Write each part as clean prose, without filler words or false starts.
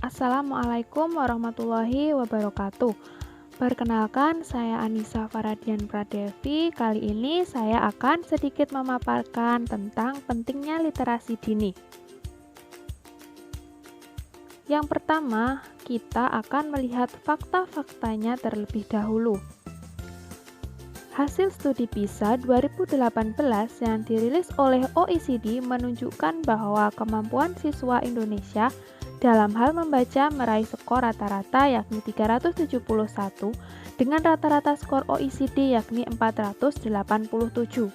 Assalamualaikum warahmatullahi wabarakatuh. Perkenalkan, saya Anissa Faradian Pradevi. Kali ini saya akan sedikit memaparkan tentang pentingnya literasi dini. Yang pertama, kita akan melihat fakta-faktanya terlebih dahulu. Hasil studi PISA 2018 yang dirilis oleh OECD menunjukkan bahwa kemampuan siswa Indonesia dalam hal membaca meraih skor rata-rata yakni 371 dengan rata-rata skor OECD yakni 487.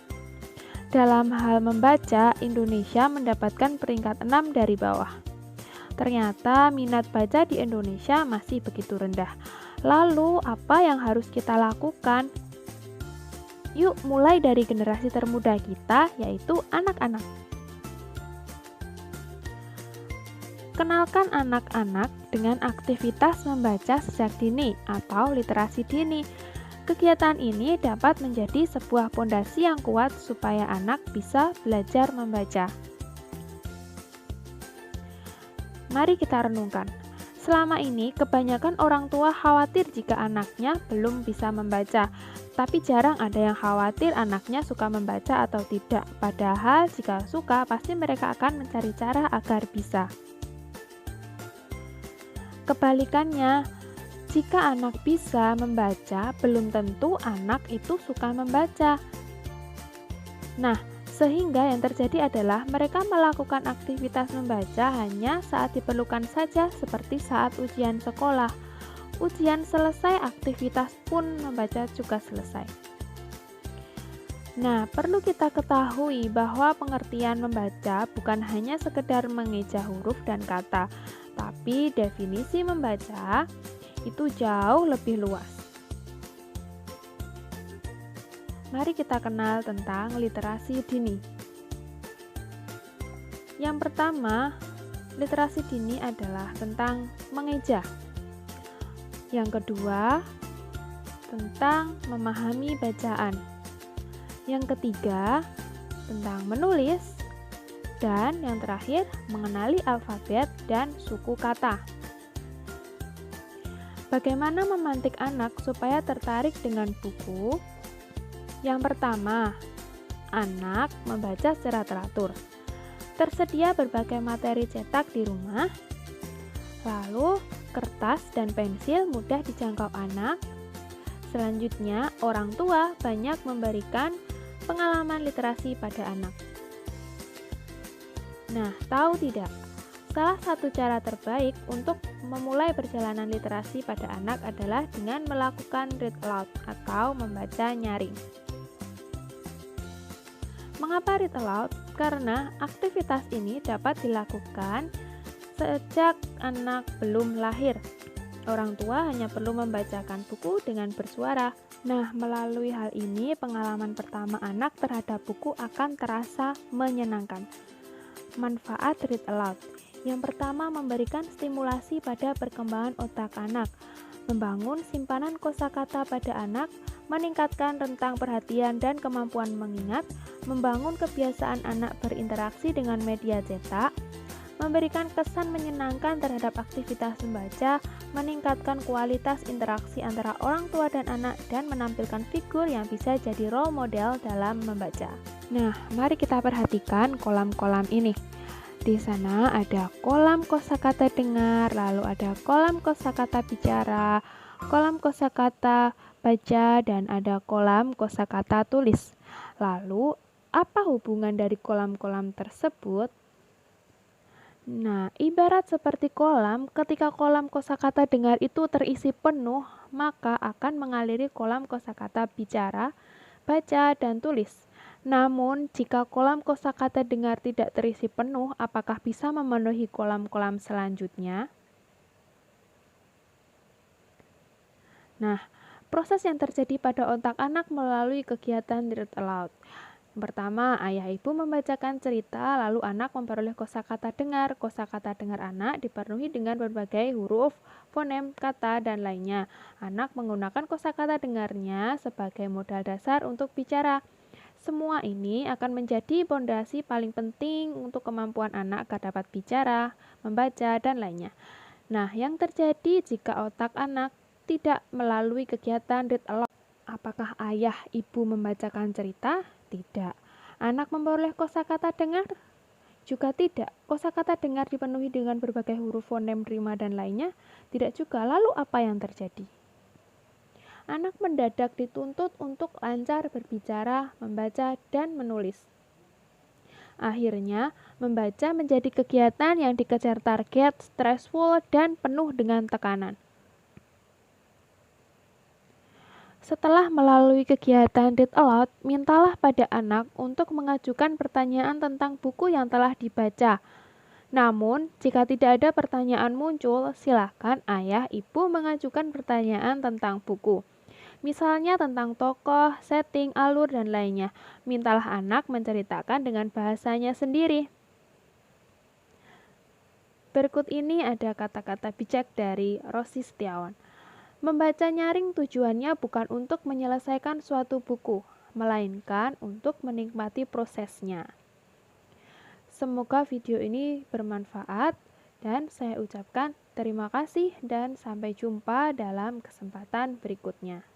Dalam hal membaca, Indonesia mendapatkan peringkat 6 dari bawah. Ternyata minat baca di Indonesia masih begitu rendah. Lalu, apa yang harus kita lakukan? Yuk mulai dari generasi termuda kita, yaitu anak-anak. Kenalkan anak-anak dengan aktivitas membaca sejak dini atau literasi dini. Kegiatan ini dapat menjadi sebuah pondasi yang kuat supaya anak bisa belajar membaca. Mari kita renungkan. Selama ini, kebanyakan orang tua khawatir jika anaknya belum bisa membaca, tapi jarang ada yang khawatir anaknya suka membaca atau tidak. Padahal, jika suka, pasti mereka akan mencari cara agar bisa. Kebalikannya, jika anak bisa membaca, belum tentu anak itu suka membaca. Nah, sehingga yang terjadi adalah mereka melakukan aktivitas membaca hanya saat diperlukan saja, seperti saat ujian sekolah. Ujian selesai, aktivitas pun membaca juga selesai. Nah, perlu kita ketahui bahwa pengertian membaca bukan hanya sekedar mengeja huruf dan kata, tapi definisi membaca itu jauh lebih luas. Mari kita kenal tentang literasi dini. Yang pertama, literasi dini adalah tentang mengeja. Yang kedua, tentang memahami bacaan. Yang ketiga, tentang menulis. Dan yang terakhir, mengenali alfabet dan suku kata. Bagaimana memantik anak supaya tertarik dengan buku? Yang pertama, anak membaca secara teratur. Tersedia berbagai materi cetak di rumah. Lalu, kertas dan pensil mudah dijangkau anak. Selanjutnya, orang tua banyak memberikan pengalaman literasi pada anak. Nah, tahu tidak? Salah satu cara terbaik untuk memulai perjalanan literasi pada anak adalah dengan melakukan read aloud atau membaca nyaring. Mengapa read aloud? Karena aktivitas ini dapat dilakukan sejak anak belum lahir. Orang tua hanya perlu membacakan buku dengan bersuara. Nah, melalui hal ini, pengalaman pertama anak terhadap buku akan terasa menyenangkan. Manfaat read aloud. Yang pertama, memberikan stimulasi pada perkembangan otak anak, membangun simpanan kosakata pada anak, meningkatkan rentang perhatian dan kemampuan mengingat, membangun kebiasaan anak berinteraksi dengan media cetak, memberikan kesan menyenangkan terhadap aktivitas membaca, meningkatkan kualitas interaksi antara orang tua dan anak, dan menampilkan figur yang bisa jadi role model dalam membaca. Nah, mari kita perhatikan kolam-kolam ini. Di sana ada kolam kosakata dengar, lalu ada kolam kosakata bicara, kolam kosakata baca, dan ada kolam kosakata tulis. Lalu, apa hubungan dari kolam-kolam tersebut? Nah, ibarat seperti kolam, ketika kolam kosakata dengar itu terisi penuh, maka akan mengaliri kolam kosakata bicara, baca, dan tulis. Namun, jika kolam kosakata dengar tidak terisi penuh, apakah bisa memenuhi kolam-kolam selanjutnya? Nah, proses yang terjadi pada otak anak melalui kegiatan read aloud. Pertama, ayah ibu membacakan cerita, lalu anak memperoleh kosakata dengar. Kosakata dengar anak dipenuhi dengan berbagai huruf, fonem, kata, dan lainnya. Anak menggunakan kosakata dengarnya sebagai modal dasar untuk bicara. Semua ini akan menjadi pondasi paling penting untuk kemampuan anak agar dapat bicara, membaca, dan lainnya. Nah, yang terjadi jika otak anak tidak melalui kegiatan read aloud. Apakah ayah ibu membacakan cerita? Tidak. Anak memperoleh kosakata dengar? Juga tidak. Kosakata dengar dipenuhi dengan berbagai huruf fonem, rima, dan lainnya? Tidak juga. Lalu apa yang terjadi? Anak mendadak dituntut untuk lancar berbicara, membaca, dan menulis. Akhirnya, membaca menjadi kegiatan yang dikejar target, stressful, dan penuh dengan tekanan. Setelah melalui kegiatan read aloud, mintalah pada anak untuk mengajukan pertanyaan tentang buku yang telah dibaca. Namun, jika tidak ada pertanyaan muncul, silakan ayah ibu mengajukan pertanyaan tentang buku. Misalnya tentang tokoh, setting, alur, dan lainnya. Mintalah anak menceritakan dengan bahasanya sendiri. Berikut ini ada kata-kata bijak dari Rosi Setiawan. Membaca nyaring tujuannya bukan untuk menyelesaikan suatu buku, melainkan untuk menikmati prosesnya. Semoga video ini bermanfaat dan saya ucapkan terima kasih dan sampai jumpa dalam kesempatan berikutnya.